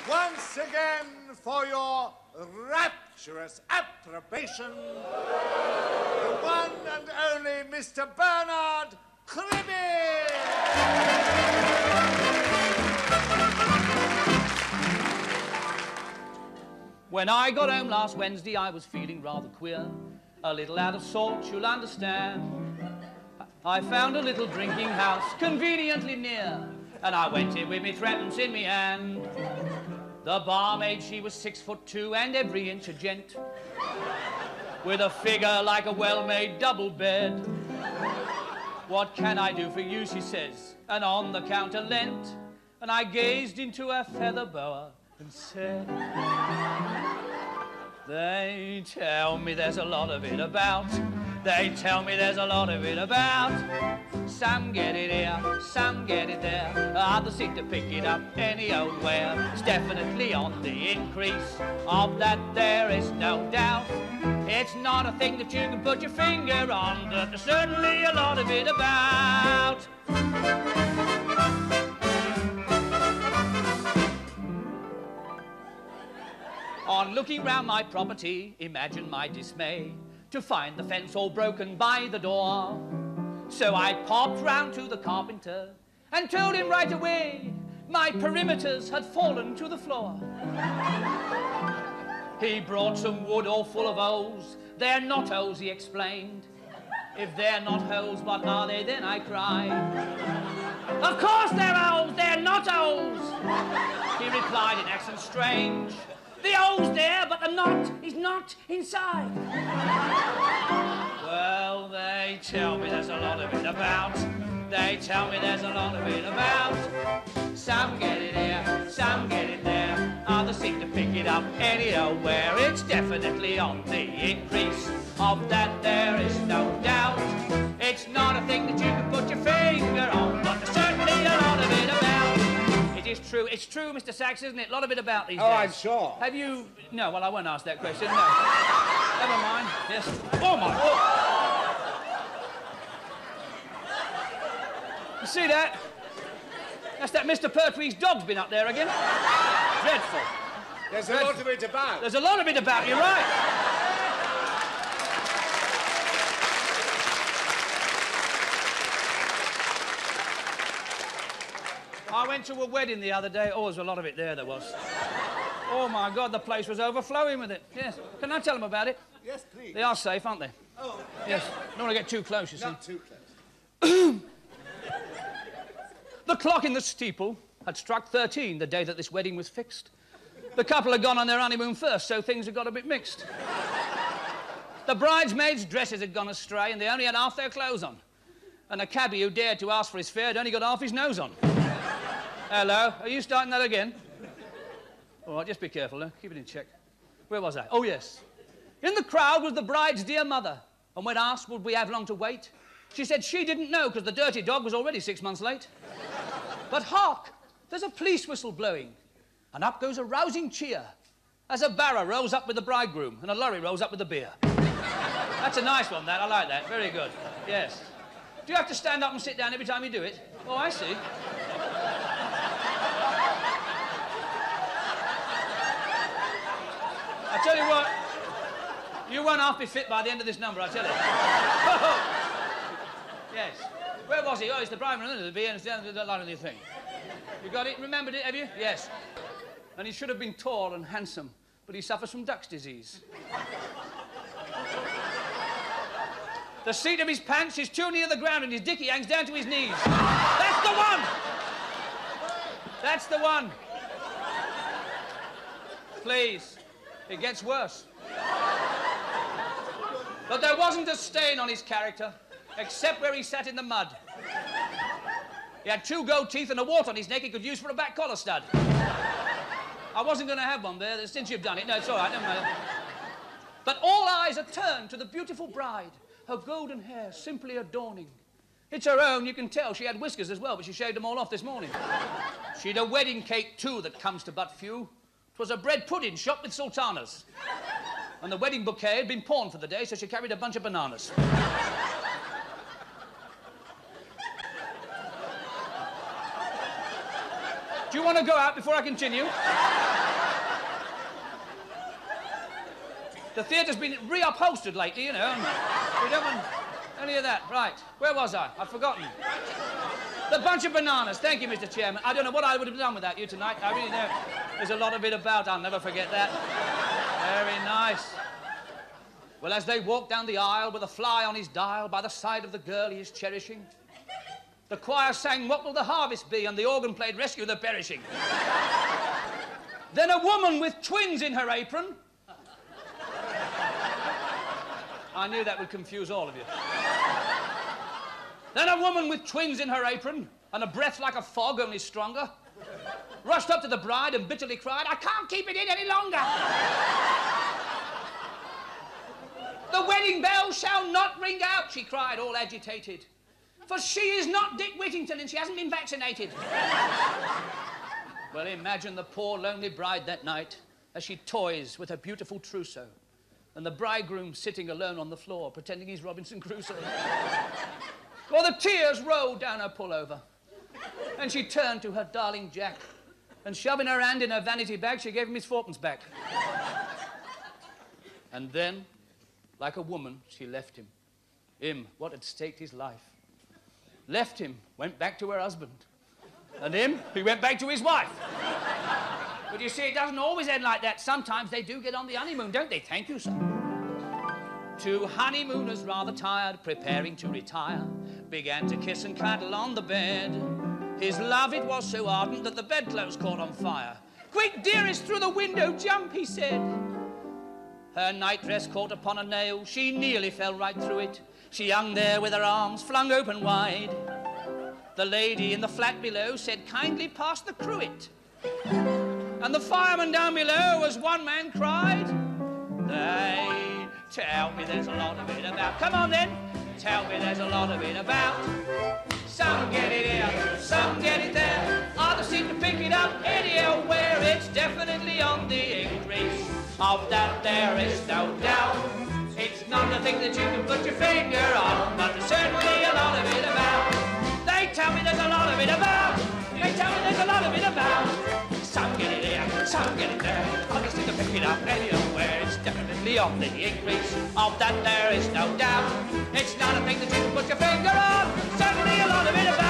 once again for your rapturous approbation, the one and only Mr. Bernard Cribbins! When I got home last Wednesday, I was feeling rather queer, a little out of sorts, you'll understand. I found a little drinking house conveniently near, and I went in with me threepence in me hand. The barmaid, she was 6'2" and every inch a gent, with a figure like a well-made double bed. What can I do for you, she says, and on the counter leant, and I gazed into her feather boa and said, they tell me there's a lot of it about. They tell me there's a lot of it about. Some get it here, some get it there. Others seem to pick it up any old where. It's definitely on the increase. Of that there is no doubt. It's not a thing that you can put your finger on, but there's certainly a lot of it about. On looking round my property, imagine my dismay to find the fence all broken by the door. So I popped round to the carpenter and told him right away my perimeters had fallen to the floor. He brought some wood all full of holes. They're not holes, he explained. If they're not holes, what are they then, I cried. Of course they're holes, they're not holes, he replied in accent strange. The hole's there, but the knot is not inside. Well, they tell me there's a lot of it about. They tell me there's a lot of it about. Some get it here, some get it there. Others seem to pick it up any old where. It's definitely on the increase. Of that there is no doubt. It's not a thing that you can put your finger on, but there's certainly a lot of it about. It is true. It's true, Mr. Sachs, isn't it? A lot of it about these days. Oh, I'm sure. Have you... No, well, I won't ask that question, no. Never mind. Yes. Oh, my God. You see that? That's that Mr. Pertwee's dog's been up there again. Dreadful. There's a lot of it about. There's a lot of it about, you're right. I went to a wedding the other day. Oh, there's a lot of it there was. Oh, my God, the place was overflowing with it. Yes. Can I tell them about it? Yes, please. They are safe, aren't they? Oh. Yes. Don't want to get too close, you see. Not too close. The clock in the steeple had struck 13 the day that this wedding was fixed. The couple had gone on their honeymoon first, so things had got a bit mixed. The bridesmaids' dresses had gone astray, and they only had half their clothes on. And a cabbie who dared to ask for his fare had only got half his nose on. Hello, are you starting that again? All right, just be careful, keep it in check. Where was I? Oh, yes. In the crowd was the bride's dear mother, and when asked would we have long to wait, she said she didn't know because the dirty dog was already 6 months late. But hark, there's a police whistle blowing, and up goes a rousing cheer as a barrow rolls up with the bridegroom and a lorry rolls up with the beer. That's a nice one, that. I like that. Very good. Yes. Do you have to stand up and sit down every time you do it? Oh, I see. I tell you what, you won't half be fit by the end of this number, I tell you. Yes. Where was he? Oh, it's the bridegroom, the beer, and it's down the line of the thing. You got it? Remembered it, have you? Yes. And he should have been tall and handsome, but he suffers from duck's disease. The seat of his pants is too near the ground and his dicky hangs down to his knees. That's the one! That's the one. Please. It gets worse. But there wasn't a stain on his character, except where he sat in the mud. He had 2 gold teeth and a wart on his neck he could use for a back collar stud. I wasn't going to have one there since you've done it. No, it's all right, never mind. But all eyes are turned to the beautiful bride, her golden hair simply adorning. It's her own, you can tell. She had whiskers as well, but she shaved them all off this morning. She'd a wedding cake, too, that comes to but few. 'Twas a bread pudding shot with sultanas. And the wedding bouquet had been pawned for the day, so she carried a bunch of bananas. Do you want to go out before I continue? The theatre's been reupholstered lately, you know. And we don't want any of that. Right, where was I? I've forgotten. The bunch of bananas. Thank you, Mr. Chairman. I don't know what I would have done without you tonight. I really know. There's a lot of it about. I'll never forget that. Very nice. Well, as they walked down the aisle with a fly on his dial by the side of the girl he is cherishing, the choir sang, "What will the harvest be?" and the organ played, "Rescue the Perishing." Then a woman with twins in her apron. I knew that would confuse all of you. Then a woman with twins in her apron and a breath like a fog, only stronger, rushed up to the bride and bitterly cried, "I can't keep it in any longer. The wedding bell shall not ring out," she cried, all agitated, "for she is not Dick Whittington and she hasn't been vaccinated." Well, imagine the poor, lonely bride that night as she toys with her beautiful trousseau and the bridegroom sitting alone on the floor pretending he's Robinson Crusoe. Well, the tears rolled down her pullover and she turned to her darling Jack and shoving her hand in her vanity bag, she gave him his fourpence back. And then, like a woman, she left him. Him, what had staked his life. Left him, went back to her husband. And him, he went back to his wife. But you see, it doesn't always end like that. Sometimes they do get on the honeymoon, don't they? Thank you, sir. Two honeymooners, rather tired, preparing to retire, began to kiss and cuddle on the bed. His love, it was so ardent that the bedclothes caught on fire. "Quick, dearest, through the window jump," he said. Her nightdress caught upon a nail. She nearly fell right through it. She hung there with her arms flung open wide. The lady in the flat below said, "Kindly pass the cruet." And the fireman down below, as one man cried, "They tell me there's a lot of it about." Come on then. Tell me there's a lot of it about. Some get it here, some get it there. Others seem to pick it up anywhere. It's definitely on the increase. Of that there is no doubt. It's not a thing that you can put your finger on, but there's certainly a lot of it about. They tell me there's a lot of it about. They tell me there's a lot of it about. Some get it here, some get it there. Others seem to pick it up anywhere. It's definitely on the increase. Of that there is no doubt. It's not a thing that you can put your finger on. Certainly a lot of it about.